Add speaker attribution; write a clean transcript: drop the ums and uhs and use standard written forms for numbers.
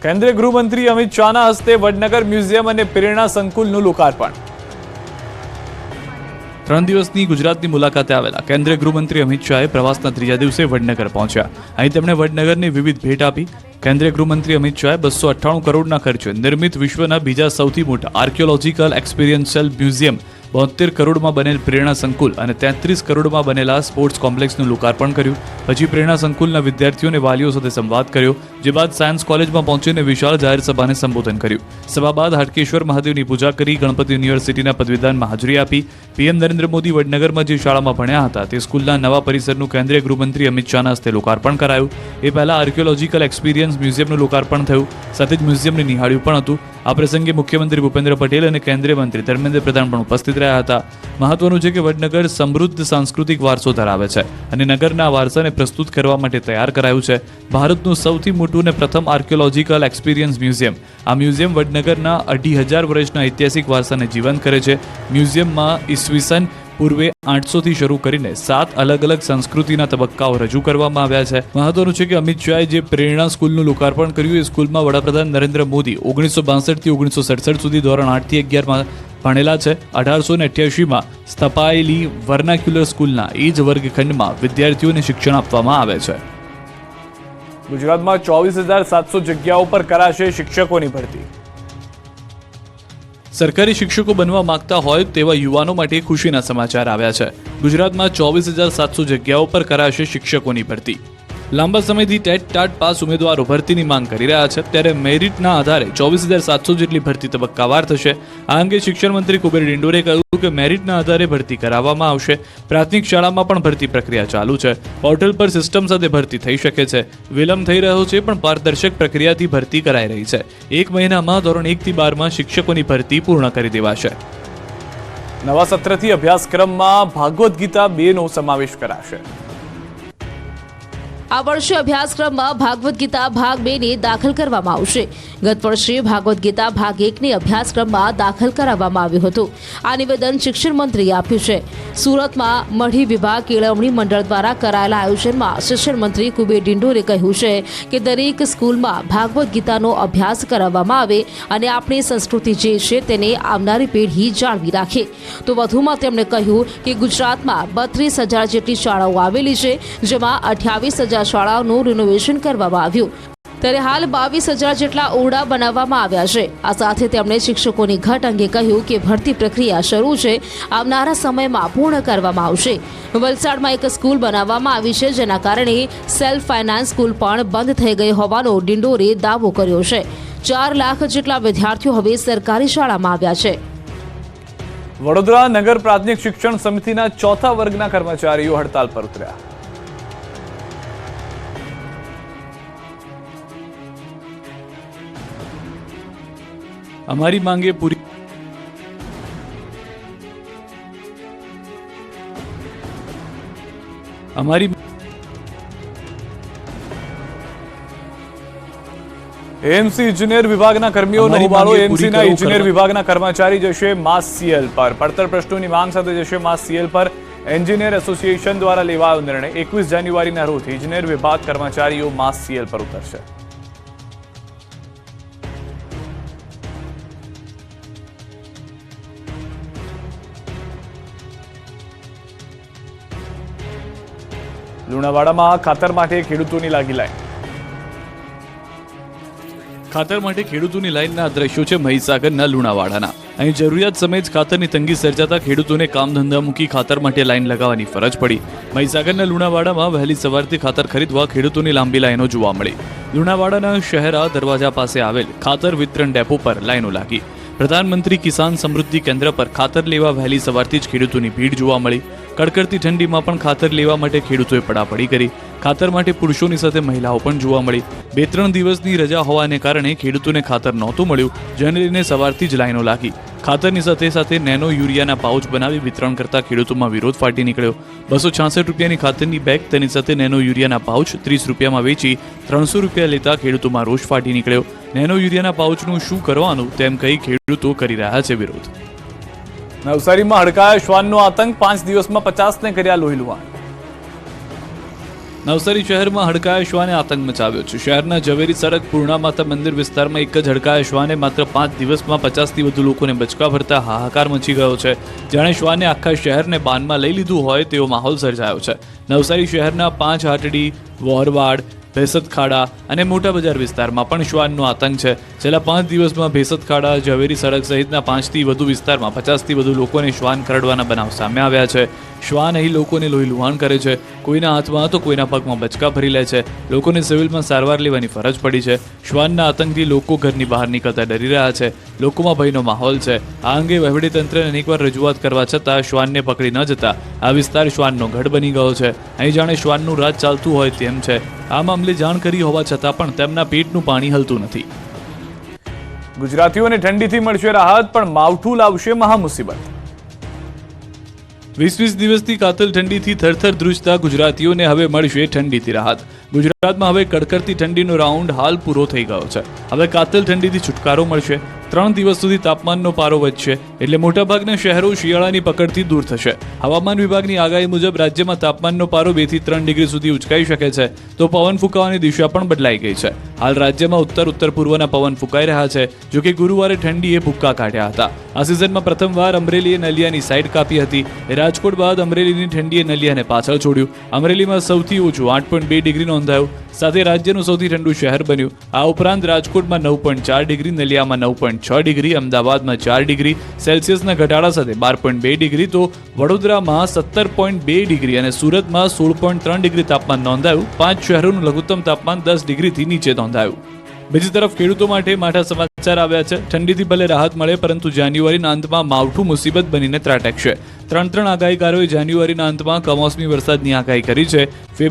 Speaker 1: કેન્દ્રીય ગૃહમંત્રી અમિત શાહના હસ્તે વડનગર મ્યુઝિયમ અને પ્રેરણા સંકુલનું લોકાર્પણ।
Speaker 2: 3 દિવસની ગુજરાતની મુલાકાતે આવેલા કેન્દ્રીય ગૃહમંત્રી અમિત શાહે પ્રવાસના ત્રીજા દિવસે વડનગર પહોંચ્યા। અહીં તેમણે વડનગરની વિવિધ ભેટ આપી। કેન્દ્રીય ગૃહમંત્રી અમિત શાહે 298 કરોડના ખર્ચે નિર્મિત વિશ્વના બીજા સૌથી મોટા આર્કિયોલોજીકલ એક્સપિરિયન્શિયલ મ્યુઝિયમ, 72 કરોડમાં બનેલ પ્રેરણા સંકુલ અને 33 કરોડમાં બનેલા સ્પોર્ટ્સ કોમ્પ્લેક્સનું લોકાર્પણ કર્યું। પછી પ્રેરણા સંકુલના વિદ્યાર્થીઓ અને વાલીઓ સાથે સંવાદ કર્યો, જે બાદ સાયન્સ કોલેજમાં પહોંચીને વિશાળ જાહેર સભાને સંબોધન કર્યું। સભા બાદ હાટકેશ્વર મહાદેવની પૂજા કરી ગણપતિ યુનિવર્સિટીના પદવીદાનમાં હાજરી આપી। પીએમ નરેન્દ્ર મોદી વડનગરમાં જે શાળામાં ભણ્યા હતા તે સ્કૂલના નવા પરિસરનું કેન્દ્રીય ગૃહમંત્રી અમિત શાહના હસ્તે લોકાર્પણ કરાયું। એ પહેલા આર્કિયોલોજીકલ એક્સપિરિયન્સ મ્યુઝિયમનું લોકાર્પણ થયું, સાથે જ મ્યુઝિયમને નિહાળ્યું પણ હતું। આ પ્રસંગે મુખ્યમંત્રી ભૂપેન્દ્ર પટેલ અને કેન્દ્રીય મંત્રી ધર્મેન્દ્ર પ્રધાન પણ ઉપસ્થિત રહ્યા હતા। મહત્વનું છે કે વડનગર સમૃદ્ધ સાંસ્કૃતિક વારસો ધરાવે છે અને નગરના વારસાને પ્રસ્તુત કરવા માટે તૈયાર કરાયું છે। ભારતનું સૌથી મોટું અને પ્રથમ આર્કિયોલોજીકલ એક્સપિરિયન્સ મ્યુઝિયમ। આ મ્યુઝિયમ વડનગરના 2500 વર્ષના ઐતિહાસિક વારસાને જીવંત કરે છે। મ્યુઝિયમમાં ઈસવીસન પૂર્વે 800 થી શરૂ કરીને 7 અલગ અલગ સંસ્કૃતિના તબક્કાઓ રજૂ કરવામાં આવ્યા છે। મહત્વનું છે કે અમિત શાહે જે પ્રેરણા સ્કૂલનું લોકાર્પણ કર્યું એ સ્કૂલમાં વડાપ્રધાન નરેન્દ્ર મોદી 1962 થી 1967 સુધી ધોરણ 8 થી 11માં ભણેલા છે। 1888માં સ્થપાયેલી વર્નાક્યુલર સ્કૂલના એ જ વર્ગખંડમાં વિદ્યાર્થીઓને શિક્ષણ આપવામાં આવે છે।
Speaker 1: ગુજરાતમાં 24,700 જગ્યાઓ પર કરાશે શિક્ષકોની ભરતી।
Speaker 2: સરકારી શિક્ષકો બનવા માંગતા હોય તેવા યુવાનો માટે ખુશીના સમાચાર આવ્યા છે। ગુજરાતમાં 24,700 જગ્યાઓ પર કરાશે શિક્ષકોની ભરતી। લાંબા સમયથી ટેટ ટાટ પાસ ઉમેદવારો ભરતીની માંગ કરી રહ્યા છે, ત્યારે મેરિટના આધારે 24,700 જેટલી ભરતી તબક્કાવાર થશે। આ અંગે શિક્ષણ મંત્રી કુબેર ડિંડોરે કહ્યું કે મેરિટના આધારે ભરતી કરાવવામાં આવશે। પ્રાથમિક શાળામાં પણ ભરતી પ્રક્રિયા ચાલુ છે। પોર્ટલ પર સિસ્ટમ સાથે ભરતી થઈ શકે છે। વિલંબ થઈ રહ્યો છે, પણ પારદર્શક પ્રક્રિયાથી ભરતી કરાઈ રહી છે। 1 મહિનામાં ધોરણ 1 થી 12માં શિક્ષકોની ભરતી પૂર્ણ કરી દેવાશે।
Speaker 1: નવા સત્રથી અભ્યાસક્રમમાં ભાગવદ ગીતા 2નો સમાવેશ કરાશે।
Speaker 3: આ વર્ષે અભ્યાસક્રમમાં ભાગવદ ગીતા ભાગ 2ને દાખલ કરવામાં આવશે। ગત વર્ષે ભાગવદ ગીતા ભાગ 1ને અભ્યાસક્રમમાં દાખલ કરાવવામાં આવ્યું હતું। આ નિવેદન શિક્ષણ મંત્રીએ આપ્યું છે। સુરતમાં મઢી વિભાગ કેળવણી મંડળ દ્વારા કરાયેલા આયોજનમાં શિક્ષણ મંત્રી કુબેર ડિંડોરે કહ્યું છે કે દરેક સ્કૂલમાં ભાગવદ ગીતાનો અભ્યાસ કરાવવામાં આવે અને આપણી સંસ્કૃતિ જે છે તેને આવનારી પેઢી જાળવી રાખે। તો વધુમાં તેમણે કહ્યું કે ગુજરાતમાં 32,000 જેટલી શાળાઓ આવેલી છે, જેમાં 28,000 શાળાઓનું રિનોવેશન કરવામાં આવ્યું, ત્યારે હાલ 22,000 જેટલા ઓરડા બનાવવામાં આવ્યા છે। આ સાથે તેમણે શિક્ષકોની ઘટ અંગે કહ્યું કે ભરતી પ્રક્રિયા શરૂ છે, આવનારા સમયમાં પૂર્ણ કરવામાં આવશે। વલસાડમાં એક સ્કૂલ બનાવવામાં આવી છે, જેના કારણે સેલ્ફ ફાઇનાન્સ સ્કૂલ પણ બંધ થઈ ગઈ હોવાનો ડિંડોરે દાવો કર્યો છે। 4 લાખ જેટલા વિદ્યાર્થીઓ હવે સરકારી શાળામાં આવ્યા છે।
Speaker 1: વડોદરા નગર પ્રાથમિક શિક્ષણ સમિતિના 4થા વર્ગના કર્મચારીઓ હડતાલ પર ઉતર્યા।
Speaker 2: અમારી માંગે પૂરી અમારી
Speaker 1: એએમસી ઇજનેર વિભાગના કર્મીઓનો હોબાળો। એએમસીના ઇજનેર વિભાગના કર્મચારી જશે માસ સીએલ પર। પડતર પ્રશ્નોની માંગ સાથે જશે માસ સીએલ પર। એન્જિનિયર એસોસિએશન દ્વારા લેવાયો નિર્ણય। 21 જાન્યુઆરીના રોજ ઇજનેર વિભાગ કર્મચારીઓ માસ સીએલ પર ઉતરશે। લુણાવાડામાં ખાતર માટે ખેડૂતોની લાગી લાઈન।
Speaker 2: ખાતર માટે ખેડૂતોની લાઈનના દ્રશ્યો છે મહીસાગરના લુણાવાડાના। અહીં જરૂરિયાત સમયે જ ખાતરની તંગી સર્જાતા ખેડૂતોને કામ ધંધા મૂકી ખાતર માટે લાઈન લગાવવાની ફરજ પડી। મહીસાગરના લુણાવાડામાં વહેલી સવારથી ખાતર ખરીદવા ખેડૂતોની લાંબી લાઈનો જોવા મળી। લુણાવાડાના શહેરા દરવાજા પાસે આવેલ ખાતર વિતરણ ડેપો પર લાઈનો લાગી। પ્રધાનમંત્રી કિસાન સમૃદ્ધિ કેન્દ્ર પર ખાતર લેવા વહેલી સવારથી જ ખેડૂતોની ભીડ જોવા મળી। કડકડતી ઠંડીમાં પણ ખાતર લેવા માટે ખેડૂતોએ પડાપડી કરી। ખાતર માટે પુરુષોની સાથે મહિલાઓ પણ જોવા મળી। 2-3 દિવસની રજા હોવાને કારણે ખેડૂતોને ખાતર નહોતું મળ્યું, જેને લઈને સવારથી જ લાઈનો લાગી। ખાતરની સાથે સાથે નેનો યુરિયાના પાઉચ બનાવી વિતરણ કરતા ખેડૂતોમાં વિરોધ ફાટી નીકળ્યો। 266 રૂપિયાની ખાતરની બેગ, તેની સાથે નેનો યુરિયાના પાઉચ 30 રૂપિયામાં વેચી 300 રૂપિયા લેતા ખેડૂતોમાં રોષ ફાટી નીકળ્યો। નેનો યુરિયાના પાઉચનું શું કરવાનું તેમ કહી ખેડૂતો કરી રહ્યા છે વિરોધ।
Speaker 1: નવસારીમાં હડકાયા શ્વાનનો આતંક। 5 દિવસમાં 50ને કર્યા લોહીલુહાણ।
Speaker 2: નવસારી શહેરમાં હડકાયા શ્વાને આતંક મચાવ્યો છે. શહેરના ઝવેરી સડક પૂર્ણા માતા મંદિર વિસ્તારમાં એક જ હડકાયા શ્વાને માત્ર 5 દિવસમાં 50થી વધુ લોકોને બચકા ભરતા હાહાકાર મચી ગયો છે. જાણે શ્વાને આખા શહેરને બાનમાં લઈ લીધું હોય તેવો માહોલ સર્જાયો છે. નવસારી શહેરના 5 હાટડી, વોરવાડ, ભેસતખાડા અને મોટા બજાર વિસ્તારમાં પણ શ્વાનનો આતંક છે. છેલ્લા 5 દિવસમાં ભેસતખાડા, ઝવેરી સડક સહિતના 5થી વધુ વિસ્તારમાં 50થી વધુ લોકોને શ્વાન કરડવાના બનાવ સામે આવ્યા છે. શ્વાન અહીં લોકોને લોહી લુહાણ કરે છે. કોઈના હાથમાં તો કોઈના પગમાં બચકા ભરી લે છે. લોકોને સિવિલમાં સારવાર લેવાની ફરજ પડી છે. શ્વાનના આતંકથી લોકો ઘરની બહાર નીકળતા ડરી રહ્યા છે. લોકોમાં ભયનો માહોલ છે. આ અંગે વહીવટીતંત્રને અનેકવાર રજૂઆત કરવા છતાં શ્વાનને પકડી ન જતા આ વિસ્તાર શ્વાનનો ગઢ બની ગયો છે. અહીં જાણે શ્વાનનું રાજ ચાલતું હોય તેમ છે. આ મામલે જાણ કરી હોવા છતાં પણ તેમના પેટનું પાણી હલતું નથી.
Speaker 1: ગુજરાતીઓને ઠંડીથી મળશે રાહત, પણ માવઠું લાવશે મહામુસીબત.
Speaker 2: 20 દિવસથી કાતલ ઠંડીથી થરથર ધ્રુજતા ગુજરાતીઓને હવે મળશે ઠંડીથી રાહત. ગુજરાતમાં હવે કડકડતી ઠંડીનો રાઉન્ડ હાલ પૂરો થઈ ગયો છે. હવે કાતલ ઠંડીથી છુટકારો મળશે. 3 દિવસ સુધી તાપમાનનો પારો વધશે એટલે મોટાભાગના શહેરો શિયાળાની પકડથી દૂર થશે. હવામાન વિભાગની આગાહી મુજબ રાજ્યમાં તાપમાનનો પારો 2 થી 3 ડિગ્રી સુધી ઉંચકાઈ શકે છે, તો પવન ફૂંકાવાની દિશા પણ બદલાઈ ગઈ છે. હાલ રાજ્યમાં ઉત્તર પૂર્વના પવન ફૂંકાઈ રહ્યા છે. જોકે ગુરુવારે ઠંડીએ ભૂક્કા કાઢ્યા હતા. આ સિઝનમાં પ્રથમવાર અમરેલીએ નલિયાની સાઈડ કાપી હતી. રાજકોટ બાદ અમરેલીની ઠંડીએ નલિયાને પાછળ છોડ્યું. અમરેલીમાં સૌથી ઓછું 8.2 ડિગ્રી નોંધાયું. સાથે રાજ્યનું સૌથી ઠંડુ શહેર બન્યું. આ ઉપરાંત રાજકોટમાં 9.4 ડિગ્રી, નલિયામાં 9.6 ડિગ્રી, અમદાવાદમાં 4 ડિગ્રી સેલ્સિયસના ઘટાડા સાથે 12.2 ડિગ્રી, તો વડોદરામાં 17.2 ડિગ્રી અને સુરતમાં 16.3 ડિગ્રી તાપમાન નોંધાયું. 5 શહેરોનું લઘુત્તમ તાપમાન 10 ડિગ્રીથી નીચે નોંધાયું. બીજી તરફ ખેડૂતો માટે માઠા સમાચાર આવ્યા છે. ઠંડીથી ભલે રાહત મળે, પરંતુ જાન્યુઆરીના અંતમાં માવઠું મુસીબત બનીને ત્રાટકશે. 3 આગાહીકારોએ જાન્યુઆરીના અંતમાં કમોસમી વરસાદની આગાહી કરી છે.